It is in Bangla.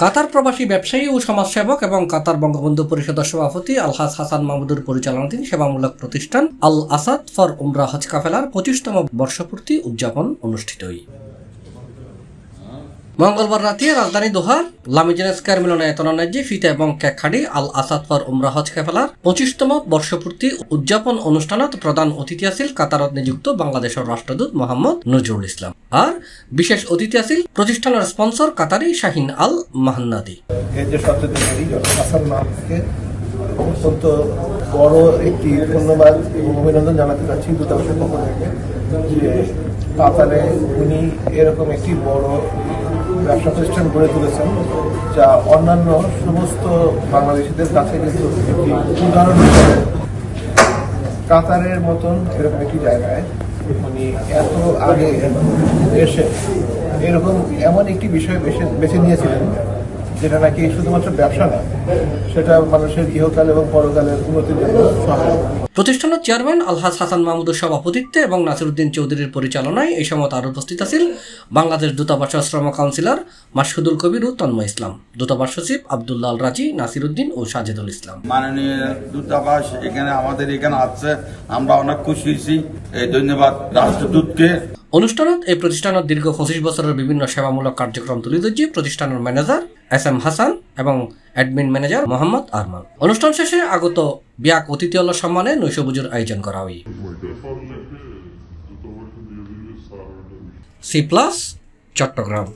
কাতার প্রবাসী ব্যবসায়ী ও সমাজসেবক এবং কাতার বঙ্গবন্ধু পরিষদের সভাপতি আলহাজ হাসান মাহমুদুর পরিচালনাধীন সেবামূলক প্রতিষ্ঠান আল আসাদ ফর উমরা হজ কাফেলার 25তম বর্ষপূর্তি উদযাপন অনুষ্ঠিত হয়। মঙ্গলবার রাতে রাজধানী দোহার লামিজান স্কয়ার মিলনায়তনে ফিতা এবং কেক কাটি আল আসাদ ফর উমরা হজ কাফেলার 25তম বর্ষপূর্তি উদযাপন অনুষ্ঠানত প্রধান অতিথি আছিল কাতারত নিযুক্ত বাংলাদেশের রাষ্ট্রদূত মোহাম্মদ নজরুল ইসলাম আর বিশেষ অতিথি আছিল প্রতিষ্ঠানের স্পন্সর কাতারি শাহিন আল মাহান্নাদি। অত্যন্ত বড় একটি ধন্যবাদ এবং অভিনন্দন জানাতে চাচ্ছি দূতাবাসের পক্ষ থেকে যে কাতারে উনি এরকম একটি বড় ব্যবসা প্রতিষ্ঠান গড়ে তুলেছেন যা অন্যান্য সমস্ত বাংলাদেশিদের কাছে কিন্তু একটি উদাহরণ হিসেবে কাতারের মতন এরকম একটি জায়গায় উনি এত আগে এসে এরকম এমন একটি বিষয় বেছে নিয়েছিলেন যেটা নাকি শুধুমাত্র ব্যবসা না, সেটা মানুষের ইহকাল এবং পরকালের উন্নতির জন্য সহায়ক। প্রতিষ্ঠানের চেয়ারম্যান আলহাজ হাসান মাহমুদুর সভাপতিত্বে এবং নাসিরউদ্দিন চৌধুরীর পরিচালনায় এই সময় আরও উপস্থিত আছেন বাংলাদেশ দূতাবাসের শ্রম কাউন্সিলর মাসহুদুল কবির ও তন্ময় ইসলাম, দূতাবাস সচিব আব্দুল্লাহ আল রাজি, নাসিরউদ্দিন ও সাজেদুল ইসলাম। মাননীয় দূতাবাস আমাদের এখানে আছে, আমরা অনেক খুশি হয়েছি, ধন্যবাদ রাষ্ট্রদূতকে। অনুষ্ঠানত এই প্রতিষ্ঠানের দীর্ঘ 25 বছরের বিভিন্ন সেবামূলক কার্যক্রম তুলে ধরছে প্রতিষ্ঠানের ম্যানেজার SM হাসান এবং অ্যাডমিন ম্যানেজার মোহাম্মদ আরমান। অনুষ্ঠান শেষে আগত বিয়াক অতিথি সম্মানে নৈশভোজের আয়োজন করা হয়। C+ চট্টগ্রাম।